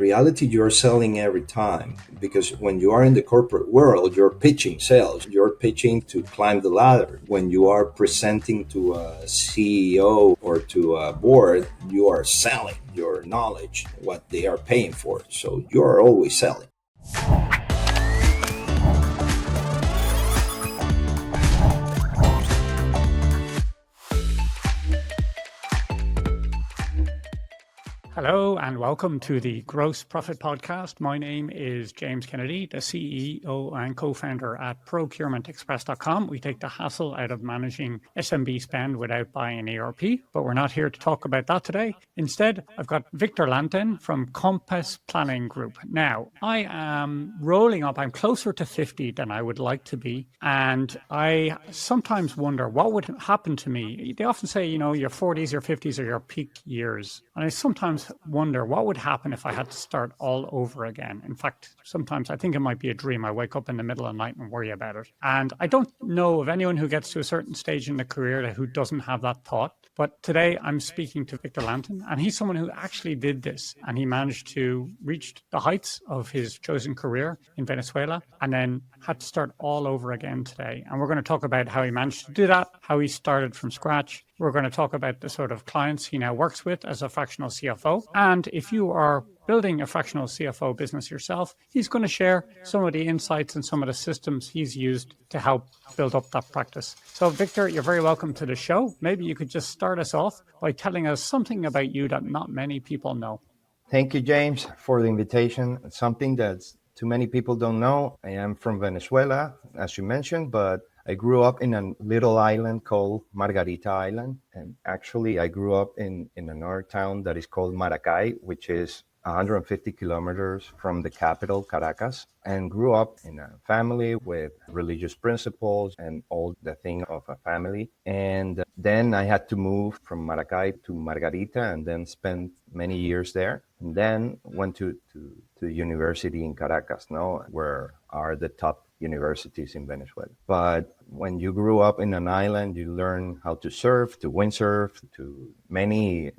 reality, you're selling every time, because when you are in the corporate world, you're pitching sales, you're pitching to climb the ladder. When you are presenting to a CEO or to a board, you are selling your knowledge, what they are paying for. So you're always selling. Hello and welcome to the Gross Profit Podcast. My name is James Kennedy, the CEO and co-founder at procurementexpress.com. We take the hassle out of managing SMB spend without buying an ERP, but we're not here to talk about that today. Instead, I've got Victor Lanten from Compass Planning Group. Now, I am rolling up. I'm closer to 50 than I would like to be, and I sometimes wonder what would happen to me. They often say, your 40s, your 50s are your peak years, and I sometimes wonder what would happen if I had to start all over again. In fact, sometimes I think it might be a dream. I wake up in the middle of the night and worry about it. And I don't know of anyone who gets to a certain stage in the career who doesn't have that thought. But today I'm speaking to Victor Lanten, and he's someone who actually did this, and he managed to reach the heights of his chosen career in Venezuela and then had to start all over again today. And we're going to talk about how he managed to do that, how he started from scratch. We're going to talk about the sort of clients he now works with as a fractional CFO. And if you are building a fractional CFO business yourself, he's going to share some of the insights and some of the systems he's used to help build up that practice. So Victor, you're very welcome to the show. Maybe you could just start us off by telling us something about you that not many people know. Thank you, James, for the invitation. It's something that too many people don't know. I am from Venezuela, as you mentioned, but I grew up in a little island called Margarita Island. And actually, I grew up in another town that is called Maracay, which is 150 kilometers from the capital, Caracas, and grew up in a family with religious principles and all the thing of a family. And then I had to move from Maracay to Margarita and then spend many years there. And then went to university in Caracas, where are the top universities in Venezuela. But when you grew up in an island, you learn how to surf, to windsurf, to many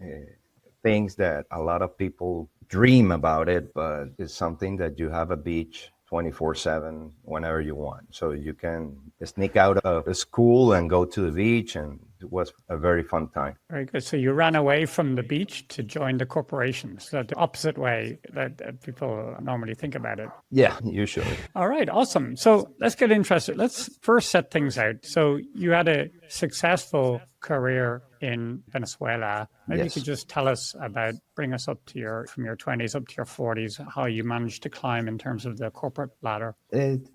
things that a lot of people dream about it, but it's something that you have a beach 24/7 whenever you want. So you can sneak out of school and go to the beach, and it was a very fun time. Very good. So you ran away from the beach to join the corporations, so the opposite way that people normally think about it. Yeah, usually. All right, awesome. So let's get interested. Let's first set things out. So you had a successful career in Venezuela. Maybe you could just tell us about, bring us up to from your 20s up to your 40s, how you managed to climb in terms of the corporate ladder.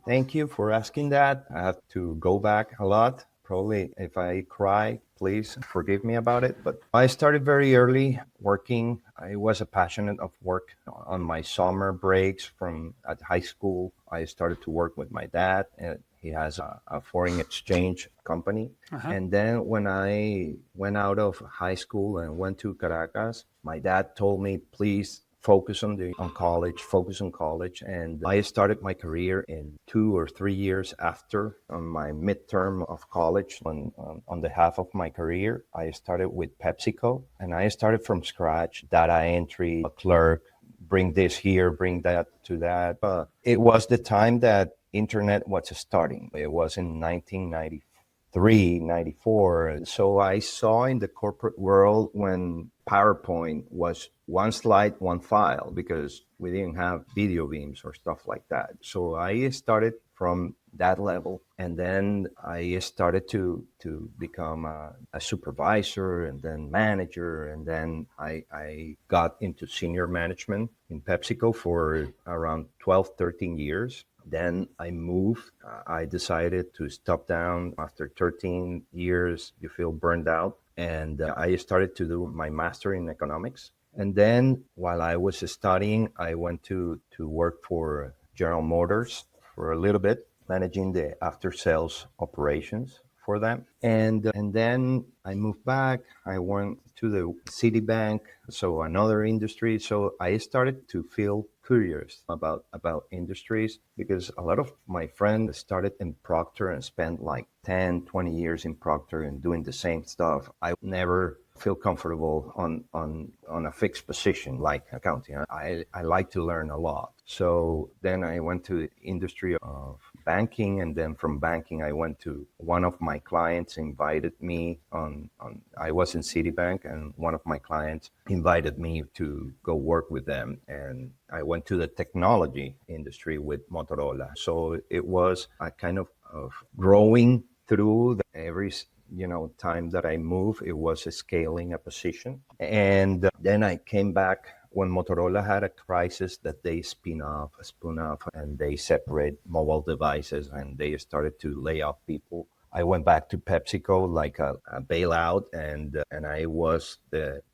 Thank you for asking that. I have to go back a lot. Probably if I cry, please forgive me about it. But I started very early working. I was a passionate of work. On my summer breaks at high school, I started to work with my dad. And he has a foreign exchange company. Uh-huh. And then when I went out of high school and went to Caracas, my dad told me, please focus on college. And I started my career in 2 or 3 years after on my midterm of college. On the half of my career, I started with PepsiCo, and I started from scratch, data entry, a clerk, bring this here, bring that to that. But it was the time that internet was starting. It was in 1993, 94. So I saw in the corporate world when PowerPoint was one slide, one file, because we didn't have video beams or stuff like that. So I started from that level, and then I started to become a supervisor and then manager, and then I got into senior management in PepsiCo for around 12, 13 years. Then I moved. I decided to stop down after 13 years. You feel burned out. And I started to do my master in economics. And then while I was studying, I went to work for General Motors for a little bit, managing the after sales operations for them. And then I moved back. I went to the Citibank, so another industry. So I started to feel curious about industries, because a lot of my friends started in Procter and spent like 10, 20 years in Procter and doing the same stuff. I never feel comfortable on a fixed position like accounting. I like to learn a lot. So then I went to the industry of banking, and then from banking I went to one of my clients invited me on I was in Citibank, and one of my clients invited me to go work with them, and I went to the technology industry with Motorola. So it was a kind of growing through every time that I moved, it was scaling a position. And then I came back when Motorola had a crisis that they spun off, and they separate mobile devices, and they started to lay off people. I went back to PepsiCo like a bailout, and I was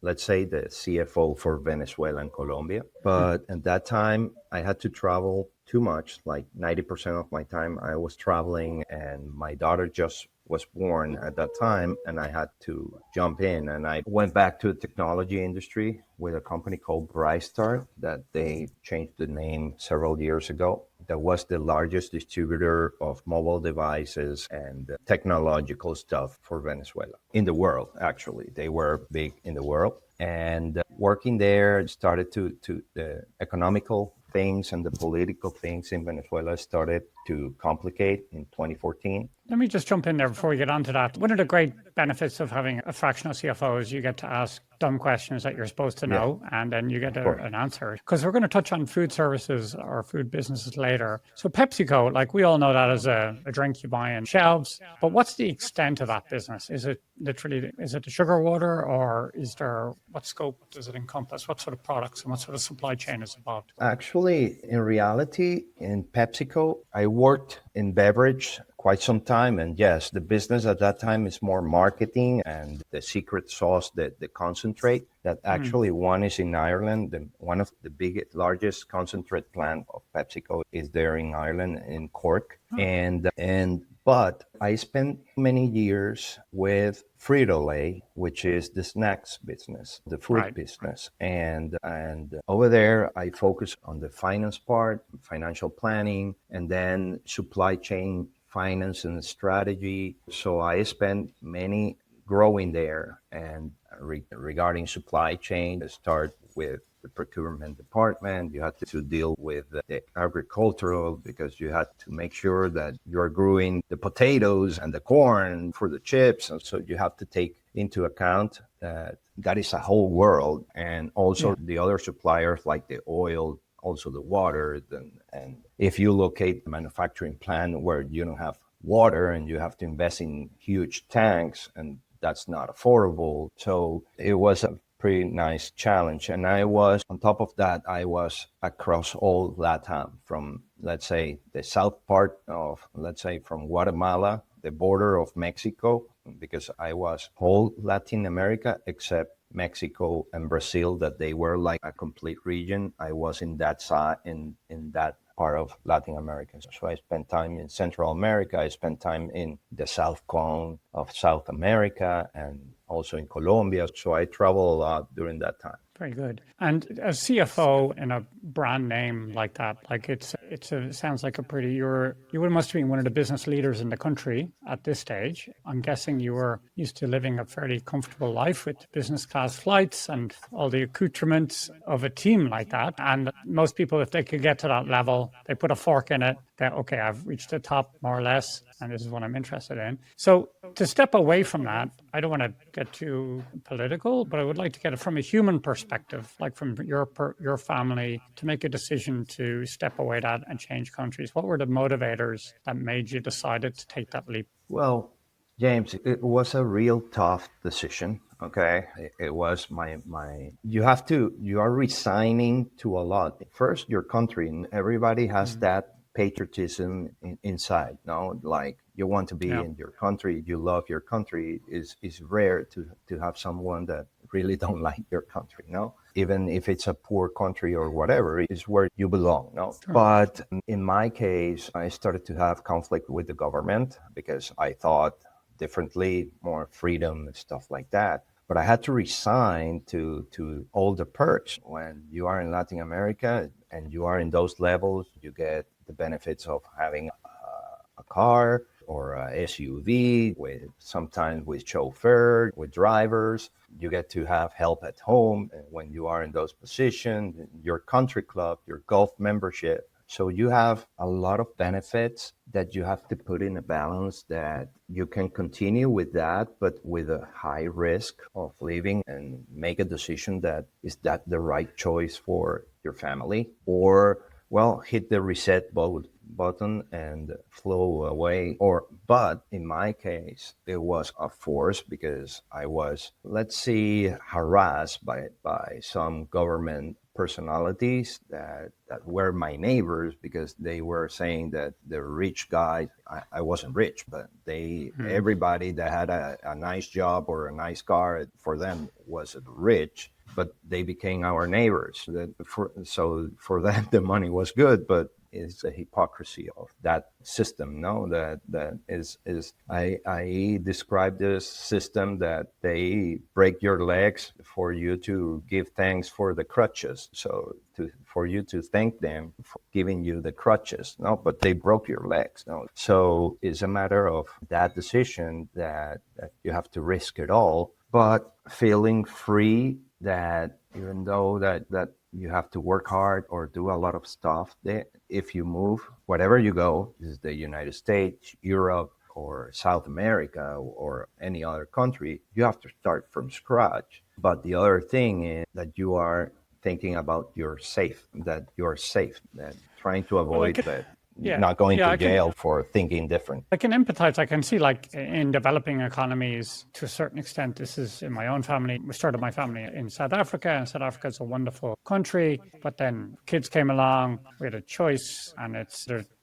let's say the CFO for Venezuela and Colombia. But at that time, I had to travel too much. Like 90% of my time, I was traveling, and my daughter just was born at that time, and I had to jump in, and I went back to the technology industry with a company called Brightstar that they changed the name several years ago. That was the largest distributor of mobile devices and technological stuff for Venezuela in the world. Actually, they were big in the world, and working there started to the economical things and the political things in Venezuela started to complicate in 2014. Let me just jump in there before we get onto that. One of the great benefits of having a fractional CFO is you get to ask dumb questions that you're supposed to know, and then you get an answer. Because we're going to touch on food services or food businesses later. So PepsiCo, like we all know that as a drink you buy on shelves, but what's the extent of that business? Is it literally, is it the sugar water, or is there, what scope does it encompass? What sort of products and what sort of supply chain is involved? Actually, in reality, in PepsiCo, I worked in beverage quite some time. And yes, the business at that time is more marketing and the secret sauce, the concentrate that actually one is in Ireland. One of the largest concentrate plant of PepsiCo is there in Ireland, in Cork. But I spent many years with Frito-Lay, which is the snacks business, the food business. And over there, I focus on the finance part, financial planning, and then supply chain finance and strategy. So I spent many growing there. And regarding supply chain, I start with the procurement department. You had to deal with the agricultural, because you had to make sure that you're growing the potatoes and the corn for the chips. And so you have to take into account that is a whole world. And also the other suppliers like the oil, also the water. And if you locate a manufacturing plant where you don't have water and you have to invest in huge tanks, and that's not affordable. So it was a pretty nice challenge. And I was, on top of that, I was across all LATAM, from, let's say, the south part of, let's say, from Guatemala, the border of Mexico, because I was whole Latin America except Mexico and Brazil, that they were like a complete region. I was in that side, in that part of Latin America. So I spent time in Central America. I spent time in the South Cone of South America, and also in Colombia. So I traveled a lot during that time. Very good. And as CFO in a brand name like that, like it sounds like a pretty, you must have been one of the business leaders in the country at this stage. I'm guessing you were used to living a fairly comfortable life with business class flights and all the accoutrements of a team like that. And most people, if they could get to that level, they put a fork in it, that, okay, I've reached the top more or less, and this is what I'm interested in. So to step away from that, I don't want to get too political, but I would like to get it from a human perspective, like from your family, to make a decision to step away that and change countries. What were the motivators that made you decided to take that leap? Well, James, it was a real tough decision. Okay. It was you are resigning to a lot. First, your country, and everybody has that patriotism inside, no? Like, you want to be in your country, you love your country. Is rare to have someone that really don't like your country, no? Even if it's a poor country or whatever, it's where you belong, no? Sure. But in my case, I started to have conflict with the government because I thought differently, more freedom and stuff like that. But I had to resign to all the perks. When you are in Latin America and you are in those levels, you get the benefits of having a car, or a SUV with sometimes with chauffeur, with drivers. You get to have help at home when you are in those positions, your country club, your golf membership. So you have a lot of benefits that you have to put in a balance, that you can continue with that, but with a high risk of leaving and make a decision that is that the right choice for your family, or well, hit the button and flow away. But in my case, it was a force because I was, let's see, harassed by some government personalities that were my neighbors, because they were saying that the rich guy, I wasn't rich, but everybody that had a nice job or a nice car, for them was rich, but they became our neighbors. So for them, the money was good, but it's a hypocrisy of that system. No, that is I describe this system that they break your legs for you to give thanks for the crutches. So for you to thank them for giving you the crutches. No, but they broke your legs. No, so it's a matter of that decision that you have to risk it all, but feeling free that even though that you have to work hard or do a lot of stuff, that if you move, wherever you go, this is the United States, Europe, or South America, or any other country, you have to start from scratch. But the other thing is that you are thinking about that you're safe, that trying to Well, avoid that, yeah, not going yeah, to jail for thinking different. I can empathize. I can see, like, in developing economies, to a certain extent, this is in my own family. We started my family in South Africa, and South Africa is a wonderful country. But then kids came along, we had a choice, and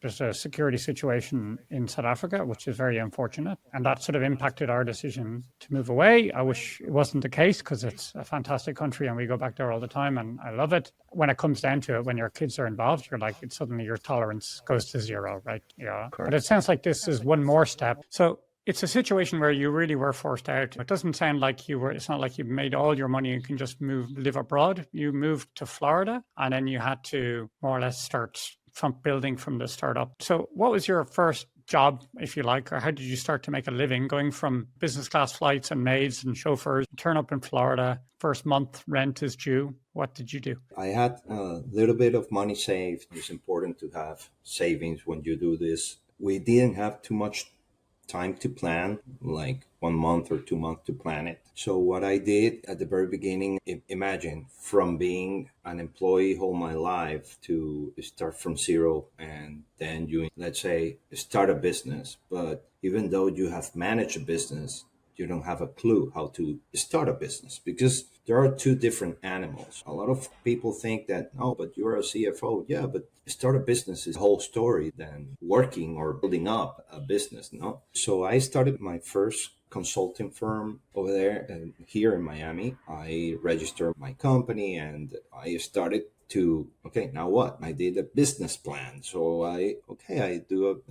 there's a security situation in South Africa, which is very unfortunate. And that sort of impacted our decision to move away. I wish it wasn't the case, because it's a fantastic country and we go back there all the time and I love it. When it comes down to it, when your kids are involved, you're like, suddenly your tolerance goes to zero, right? Yeah. But it sounds like this is one more step. So it's a situation where you really were forced out. It doesn't sound like it's not like you made all your money and can just live abroad. You moved to Florida, and then you had to more or less start from building from the startup. So what was your first job, if you like, or how did you start to make a living going from business class flights and maids and chauffeurs? Turn up in Florida, first month rent is due. What did you do? I had a little bit of money saved. It's important to have savings when you do this. We didn't have too much time to plan, like 1 month or 2 months to plan it. So what I did at the very beginning, imagine from being an employee all my life to start from zero, and then you, let's say, start a business. But even though you have managed a business, you don't have a clue how to start a business, because there are two different animals. A lot of people think that, oh, but you're a CFO. Yeah, but start a business is a whole story than working or building up a business. No. So I started my first consulting firm over there and here in Miami. I registered my company and I started to, okay, now what? I did a business plan. So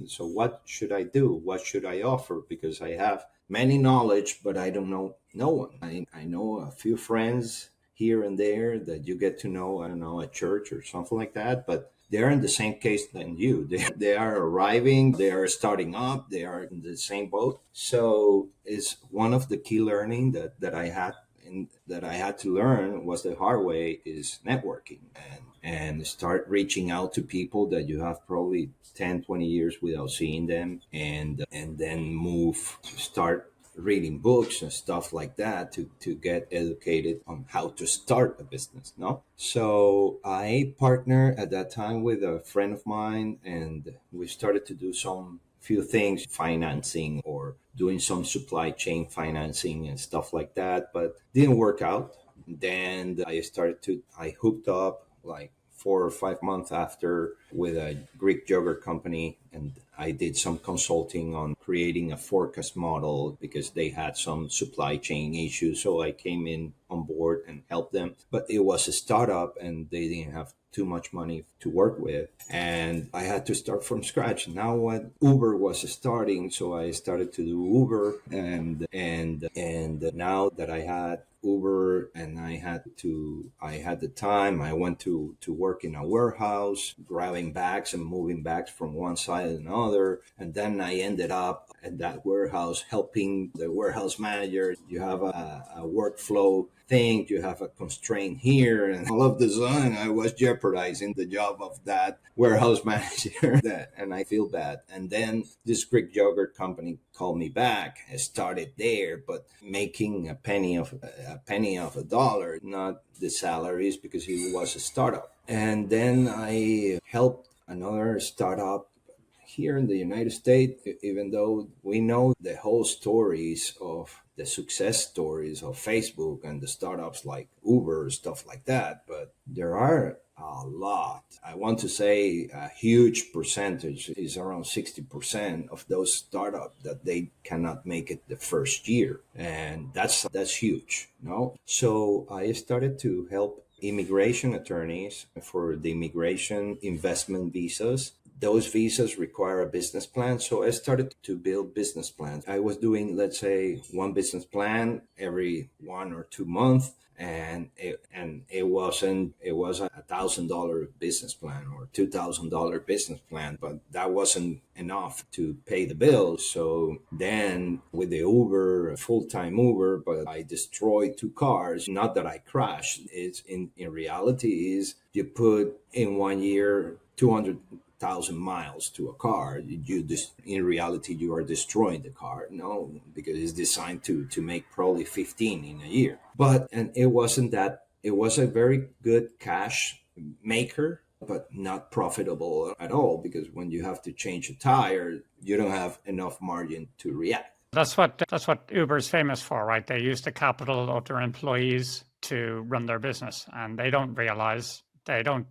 so what should I do? What should I offer? Because I have many knowledge, but I don't know no one. I know a few friends here and there that you get to know, I don't know, at church or something like that, but they're in the same case than you. They are arriving, they are starting up, they are in the same boat. So it's one of the key learning that I had and that I had to learn was the hard way is networking and start reaching out to people that you have probably 10, 20 years without seeing them, and then start reading books and stuff like that to get educated on how to start a business. No, so I partnered at that time with a friend of mine, and we started to do some few things, financing or doing some supply chain financing and stuff like that, but didn't work out. Then I hooked up like 4 or 5 months after with a Greek yogurt company, and I did some consulting on creating a forecast model because they had some supply chain issues. So I came in on board and helped them. But it was a startup and they didn't have too much money to work with, and I had to start from scratch. Now when Uber was starting, so I started to do Uber, and now that I had Uber, and I had the time. I went to work in a warehouse, grabbing bags and moving bags from one side to another. And then I ended up at that warehouse helping the warehouse manager. You have a workflow thing, you have a constraint here, and all of the sudden I was jeopardizing the job of that warehouse manager. And I feel bad. And then this Greek yogurt company called me back. I started there, but making a penny of a dollar, not the salaries, because it was a startup. And then I helped another startup here in the United States, even though we know the whole stories of the success stories of Facebook and the startups like Uber, stuff like that, but there are a lot. I want to say a huge percentage is around 60% of those startups that they cannot make it the first year. And that's huge, no? So I started to help immigration attorneys for the immigration investment visas. Those visas require a business plan. So I started to build business plans. I was doing, let's say, one business plan every 1 or 2 months. And it was $1,000 business plan or $2,000 business plan, but that wasn't enough to pay the bills. So then with the Uber, full-time Uber, but I destroyed 2 cars. Not that I crashed. It's in reality is you put in 1 year 200,000 miles to a car. In reality you are destroying the car. No, because it's designed to make probably 15 in a year. And it wasn't that. It was a very good cash maker, but not profitable at all, because when you have to change a tire, you don't have enough margin to react. That's what Uber's famous for, right? They use the capital of their employees to run their business, and they don't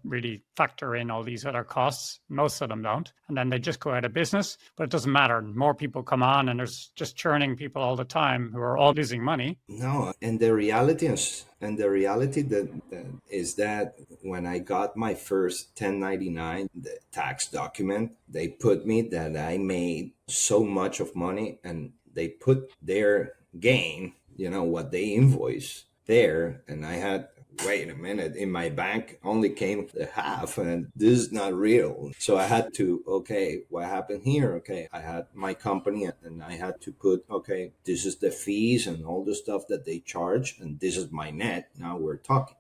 really factor in all these other costs. Most of them don't. And then they just go out of business, but it doesn't matter. More people come on, and there's just churning people all the time who are all losing money. No, and the reality that is that when I got my first 1099, the tax document, they put me that I made so much of money, and they put their gain, what they invoice there, and I had, wait a minute, in my bank only came the half, and this is not real. So I had to, okay, what happened here? Okay, I had my company, and I had to put, okay, this is the fees and all the stuff that they charge, and this is my net. Now we're talking.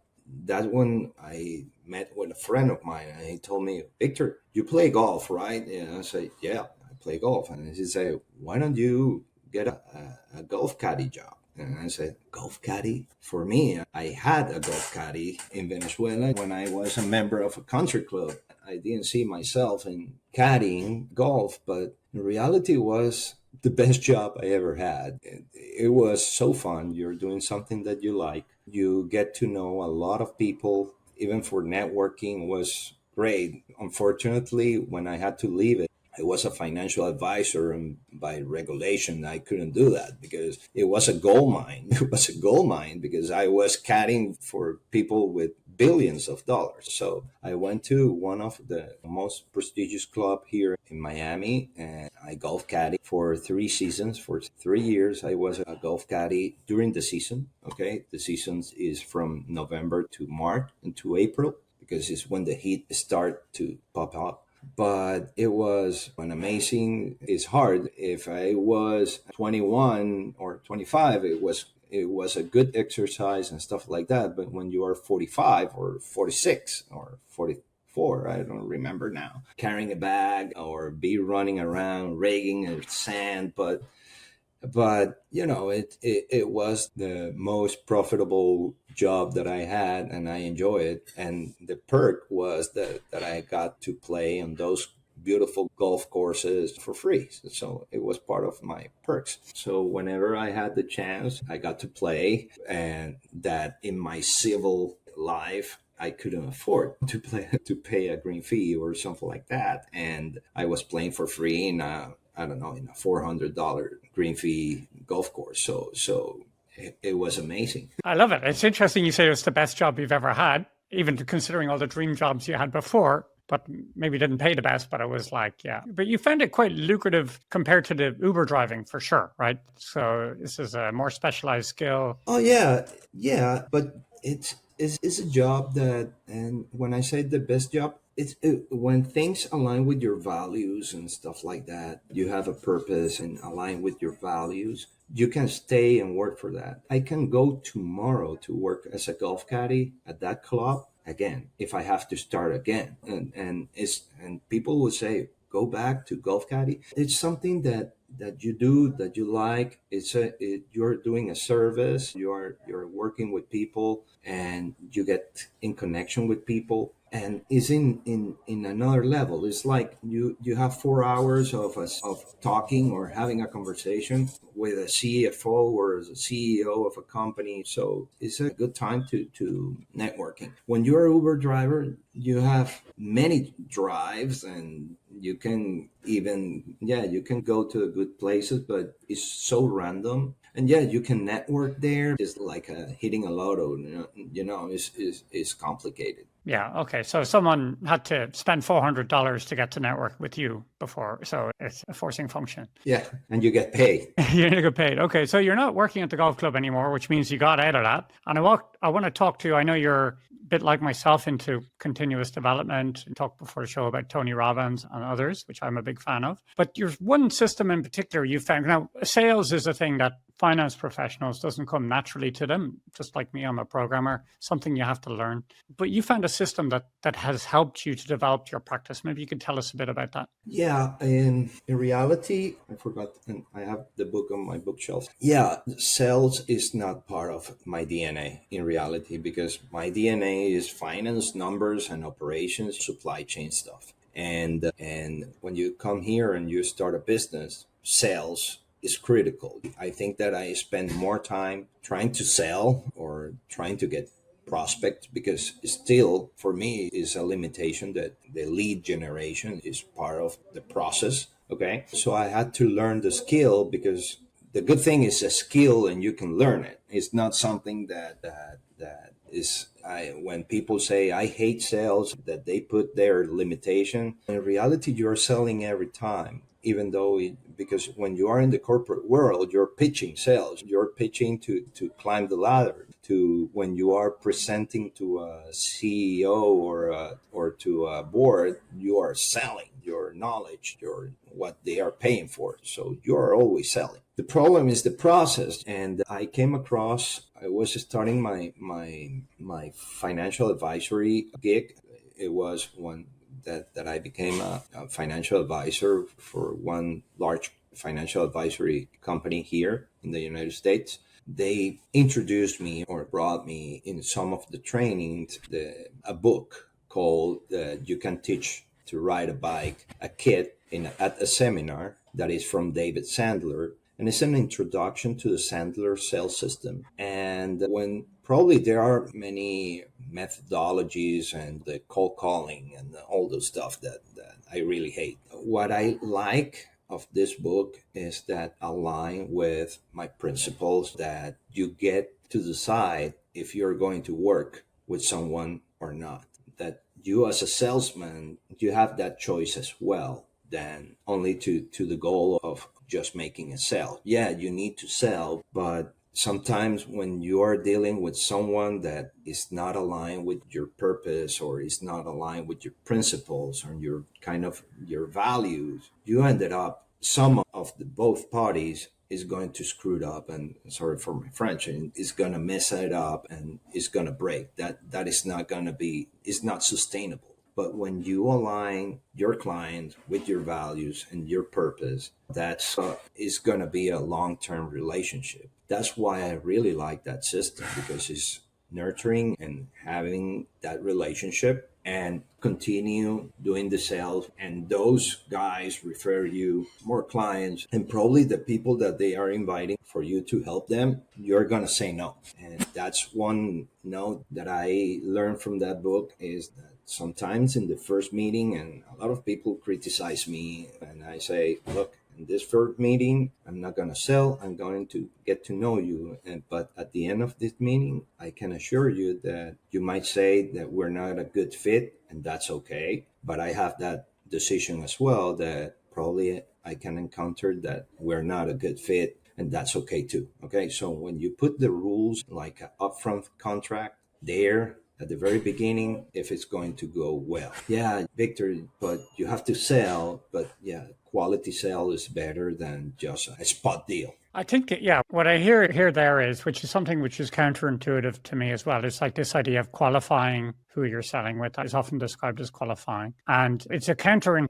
That's when I met with a friend of mine, and he told me, Victor, you play golf, right? And I said, yeah, I play golf. And he said, why don't you get a golf caddy job? And I said, golf caddy? For me, I had a golf caddy in Venezuela when I was a member of a country club. I didn't see myself in caddying golf, but in reality it was the best job I ever had. It was so fun. You're doing something that you like. You get to know a lot of people. Even for networking was great. Unfortunately, when I had to leave it, I was a financial advisor, and by regulation, I couldn't do that because it was a gold mine. It was a gold mine because I was caddying for people with billions of dollars. So I went to one of the most prestigious club here in Miami, and I golf caddy for 3 seasons. For 3 years, I was a golf caddy during the season. Okay, the seasons is from November to March and to April, because it's when the heat start to pop up. But it was an amazing. It's hard. If I was 21 or 25, it was a good exercise and stuff like that. But when you are 45 or 46 or 44, I don't remember now, carrying a bag or be running around raking sand, but it was the most profitable job that I had, and I enjoy it. And the perk was that I got to play on those beautiful golf courses for free. So it was part of my perks. So whenever I had the chance, I got to play, and that in my civil life, I couldn't afford to pay a green fee or something like that. And I was playing for free in a $400 green fee golf course. So it was amazing. I love it. It's interesting you say it's the best job you've ever had, even considering all the dream jobs you had before. but maybe didn't pay the best, but it was like, yeah. But you found it quite lucrative compared to the Uber driving for sure, right? So this is a more specialized skill. Oh yeah, yeah, but it's a job that, and when I say the best job, when things align with your values and stuff like that. You have a purpose and align with your values. You can stay and work for that. I can go tomorrow to work as a golf caddy at that club again if I have to start again. And people will say, go back to golf caddy. It's something that you do that you like. You're doing a service. You're working with people, and you get in connection with people, and it's in another level. It's like you have 4 hours of talking or having a conversation with a CFO or a CEO of a company. So it's a good time to networking. When you're an Uber driver, you have many drives, and you can even, yeah, you can go to good places, but it's so random. And yeah, you can network there. It's like hitting a lotto. It's complicated. Yeah. Okay. So someone had to spend $400 to get to network with you before. So it's a forcing function. Yeah, and you get paid. You didn't get paid. Okay. So you're not working at the golf club anymore, which means you got out of that. And I want to talk to you. I know you're a bit like myself into continuous development, and talked before the show about Tony Robbins and others, which I'm a big fan of. But there's one system in particular you found. Now, sales is a thing that finance professionals doesn't come naturally to them. Just like me, I'm a programmer, something you have to learn. But you found a system that has helped you to develop your practice. Maybe you could tell us a bit about that. Yeah, in reality, I forgot, and I have the book on my bookshelf. Yeah, sales is not part of my DNA in reality, because my DNA is finance, numbers, and operations, supply chain stuff. And when you come here and you start a business, sales is critical. I think that I spend more time trying to sell or trying to get prospects, because still for me is a limitation that the lead generation is part of the process. Okay, so I had to learn the skill, because the good thing is a skill and you can learn it. It's not something that is, when people say I hate sales, that they put their limitation. In reality, you're selling every time, even though because when you are in the corporate world, you're pitching sales. You're pitching to climb the ladder. To when you are presenting to a CEO or to a board, you are selling your knowledge, your what they are paying for. So you're always selling. The problem is the process. And I came across, I was starting my financial advisory gig. It was one that I became a financial advisor for one large financial advisory company here in the United States. They introduced me or brought me in some of the trainings, a book called You Can Teach to Ride a Bike, a kit at a seminar that is from David Sandler. And it's an introduction to the Sandler Sales System. And when probably there are many methodologies and the cold calling and all the stuff that I really hate. What I like of this book is that align with my principles, that you get to decide if you're going to work with someone or not. That you as a salesman, you have that choice as well, than only to the goal of just making a sale. Yeah, you need to sell, but sometimes when you are dealing with someone that is not aligned with your purpose or is not aligned with your principles or your kind of your values, you ended up, some of the both parties is going to screw it up, and sorry for my French, and is going to mess it up and is going to break. That is not going to be, is not sustainable. But when you align your client with your values and your purpose, that's is going to be a long-term relationship. That's why I really like that system, because it's nurturing and having that relationship and continue doing the sales. And those guys refer you more clients, and probably the people that they are inviting for you to help them, you're going to say no. And that's one note that I learned from that book, is that sometimes in the first meeting, and a lot of people criticize me, and I say, look, in this first meeting, I'm not going to sell. I'm going to get to know you. But at the end of this meeting, I can assure you that you might say that we're not a good fit, and that's okay. But I have that decision as well that probably I can encounter that we're not a good fit, and that's okay too. Okay. So when you put the rules like an upfront contract there at the very beginning, if it's going to go well. Yeah, Victor, but you have to sell. But yeah, quality sale is better than just a spot deal. I think, yeah, what I hear here there is, which is something which is counterintuitive to me as well. It's like this idea of qualifying who you're selling with is often described as qualifying. And it's a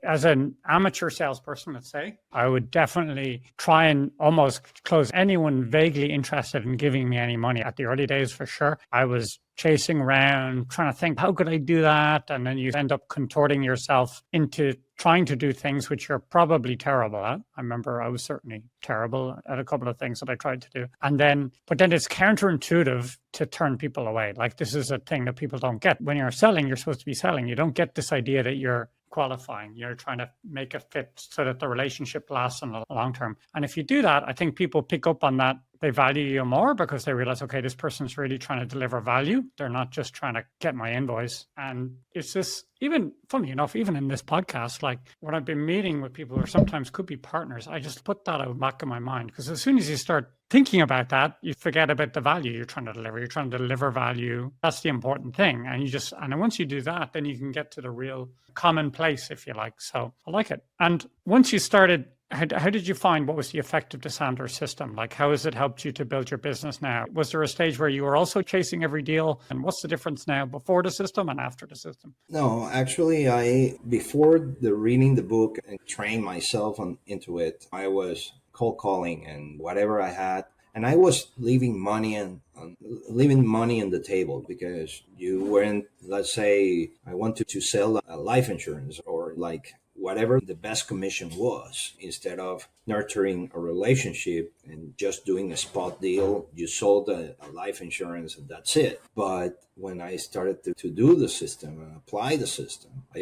as an amateur salesperson, let's say, I would definitely try and almost close anyone vaguely interested in giving me any money. At the early days, for sure, I was chasing around, trying to think, how could I do that? And then you end up contorting yourself into trying to do things which you're probably terrible at. I remember I was certainly terrible at a couple of things that I tried to do. But then it's counterintuitive to turn people away. Like, this is a thing that people don't get. When you're selling, you're supposed to be selling. You don't get this idea that you're qualifying. You're trying to make a fit so that the relationship lasts in the long term. And if you do that, I think people pick up on that. They value you more because they realize, okay, this person's really trying to deliver value. They're not just trying to get my invoice. And it's this, even funny enough, even in this podcast, like when I've been meeting with people who sometimes could be partners, I just put that out back in my mind, because as soon as you start thinking about that, you forget about the value you're trying to deliver. You're trying to deliver value. That's the important thing. And once you do that, then you can get to the real common place, if you like. So I like it. And once you started, how did you find, what was the effect of the Sandler system? Like, how has it helped you to build your business now? Was there a stage where you were also chasing every deal? And what's the difference now before the system and after the system? No, actually, before reading the book and train myself into it, I was cold calling and whatever I had. And I was leaving money on the table, because you weren't, let's say, I wanted to sell a life insurance or like whatever the best commission was. Instead of nurturing a relationship and just doing a spot deal, you sold a life insurance and that's it. But when I started to do the system and apply the system, I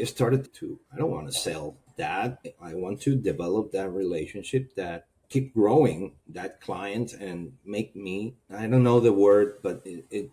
don't want to sell that. I want to develop that relationship, that keep growing that client and make me, I don't know the word, but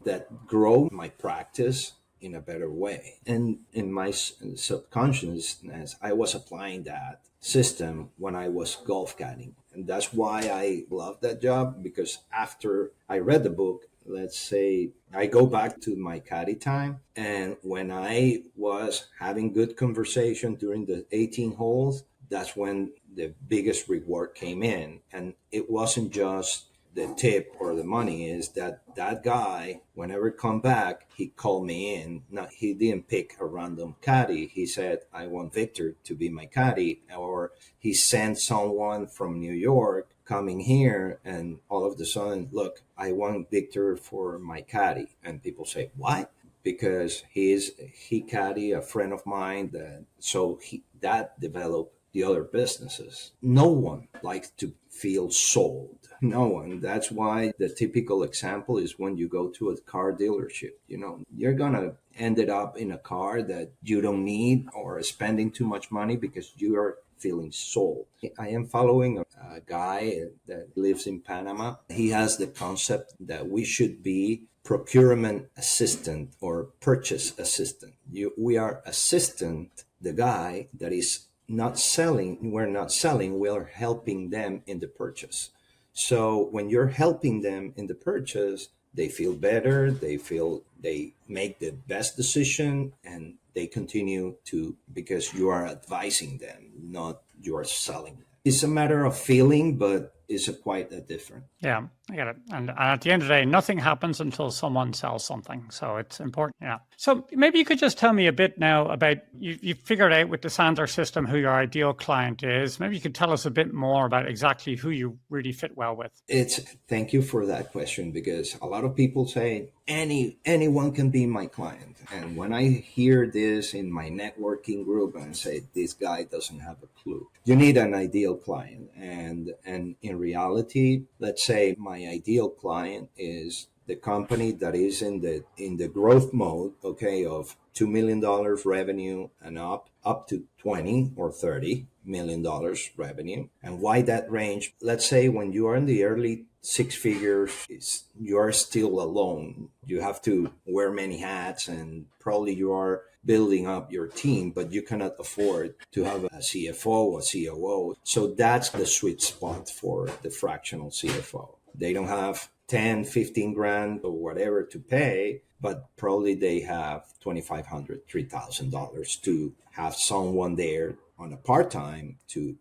that grow my practice in a better way. And in my subconsciousness, I was applying that system when I was golf caddying. And that's why I love that job, because after I read the book, let's say I go back to my caddy time, and when I was having good conversation during the 18 holes, that's when the biggest reward came in. And it wasn't just the tip or the money, is that guy, whenever he come back, he called me in. Now, he didn't pick a random caddy. He said, I want Victor to be my caddy. Or he sent someone from New York coming here, and all of a sudden, look, I want Victor for my caddy. And people say, what? Because he caddy a friend of mine, that developed the other businesses. No one likes to feel sold. No one. That's why the typical example is when you go to a car dealership. You're gonna end up in a car that you don't need, or spending too much money because you are feeling sold. I am following a guy that lives in Panama. He has the concept that we should be procurement assistant or purchase assistant. We are assistant, the guy that is not selling, we're helping them in the purchase. So when you're helping them in the purchase, they feel better, they make the best decision, and they continue to, because you are advising them, not you are selling them. It's a matter of feeling, but it's quite a different. Yeah, I get it. And at the end of the day, nothing happens until someone sells something. So it's important. Yeah. So maybe you could just tell me a bit now about, you figured out with the Sandler system who your ideal client is. Maybe you could tell us a bit more about exactly who you really fit well with. Thank you for that question, because a lot of people say anyone can be my client. And when I hear this in my networking group, and say, this guy doesn't have a clue. You need an ideal client. And in reality, let's say my ideal client is the company that is in the growth mode, okay, of $2 million revenue and up to 20 or 30 million dollars revenue. And why that range? Let's say when you are in the early six figures, you are still alone. You have to wear many hats, and probably you are building up your team, but you cannot afford to have a CFO, a COO. So that's the sweet spot for the fractional CFO. They don't have 10, 15 grand or whatever to pay, but probably they have $2,500, $3,000 to have someone there on a part-time to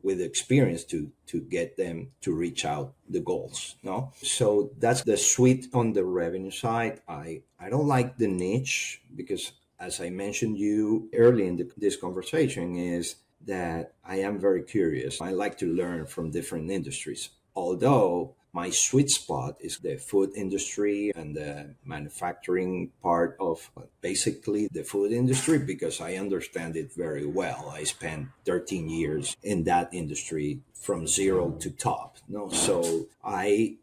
with experience to get them to reach out the goals. No, so that's the sweet on the revenue side. I don't like the niche because, as I mentioned you early in this conversation, is that I am very curious. I like to learn from different industries, although my sweet spot is the food industry and the manufacturing part of basically the food industry because I understand it very well. I spent 13 years in that industry from zero to top. No, so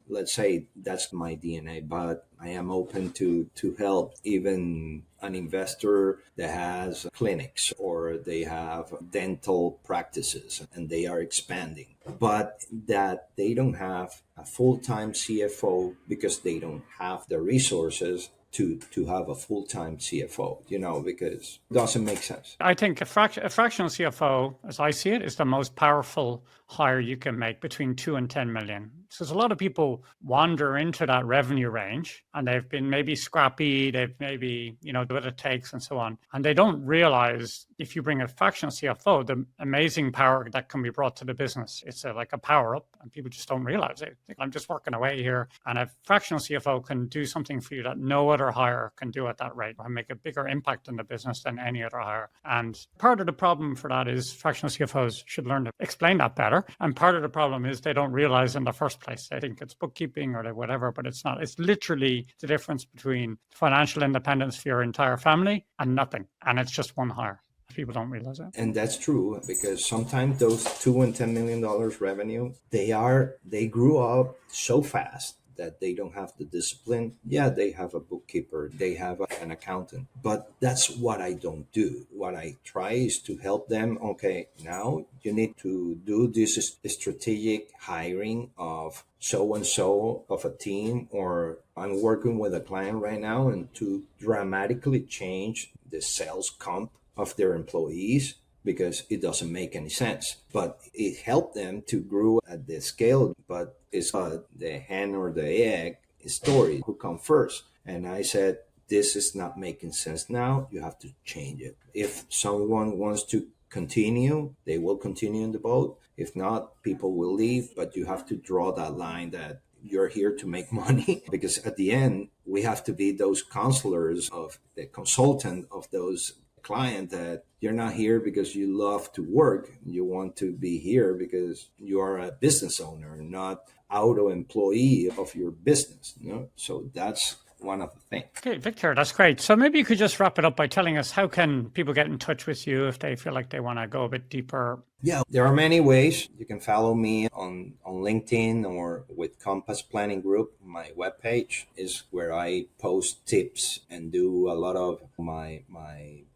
let's say that's my DNA, but I am open to help even an investor that has clinics or they have dental practices and they are expanding, but that they don't have a full-time CFO because they don't have the resources to have a full-time CFO, because it doesn't make sense. I think a fractional CFO, as I see it, is the most powerful hire you can make between 2 and 10 million. Because a lot of people wander into that revenue range and they've been maybe scrappy, they've maybe, do what it takes and so on. And they don't realize if you bring a fractional CFO, the amazing power that can be brought to the business. It's like a power up and people just don't realize it. I'm just working away here. And a fractional CFO can do something for you that no other hire can do at that rate and make a bigger impact in the business than any other hire. And part of the problem for that is fractional CFOs should learn to explain that better. And part of the problem is they don't realize in the first place. They think it's bookkeeping or whatever, but it's not. It's literally the difference between financial independence for your entire family and nothing. And it's just one hire. People don't realize that. And that's true because sometimes those $2 and $10 million revenue, they grew up so fast that they don't have the discipline. Yeah, they have a bookkeeper, they have an accountant, but that's what I don't do. What I try is to help them. Okay, now you need to do this strategic hiring of so-and-so of a team, or I'm working with a client right now and to dramatically change the sales comp of their employees because it doesn't make any sense. But it helped them to grow at the scale. But it's the hen or the egg story, who come first. And I said, this is not making sense now. You have to change it. If someone wants to continue, they will continue in the boat. If not, people will leave. But you have to draw that line that you're here to make money, because at the end, we have to be those counselors of the consultant of those client, that you're not here because you love to work. You want to be here because you are a business owner, not auto employee of your business. So that's one of the things. Okay, Victor, that's great. So maybe you could just wrap it up by telling us, how can people get in touch with you if they feel like they want to go a bit deeper? Yeah, there are many ways. You can follow me on LinkedIn or with Compass Planning Group. My webpage is where I post tips and do a lot of my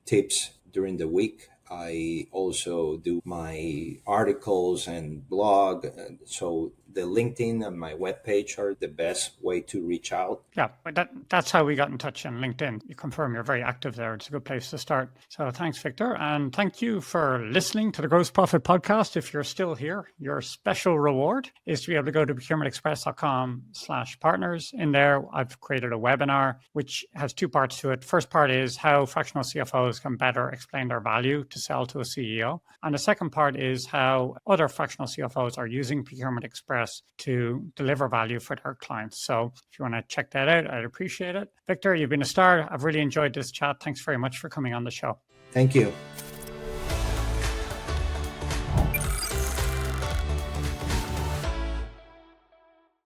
tips during the week. I also do my articles and blog. So the LinkedIn and my webpage are the best way to reach out. Yeah, but that's how we got in touch on LinkedIn. You confirm you're very active there. It's a good place to start. So thanks, Victor. And thank you for listening to the Gross Profit Podcast. If you're still here, your special reward is to be able to go to procurementexpress.com/partners. In there, I've created a webinar, which has two parts to it. First part is how fractional CFOs can better explain their value to sell to a CEO. And the second part is how other fractional CFOs are using Procurement Express to deliver value for their clients. So if you want to check that out, I'd appreciate it. Victor, you've been a star. I've really enjoyed this chat. Thanks very much for coming on the show. Thank you.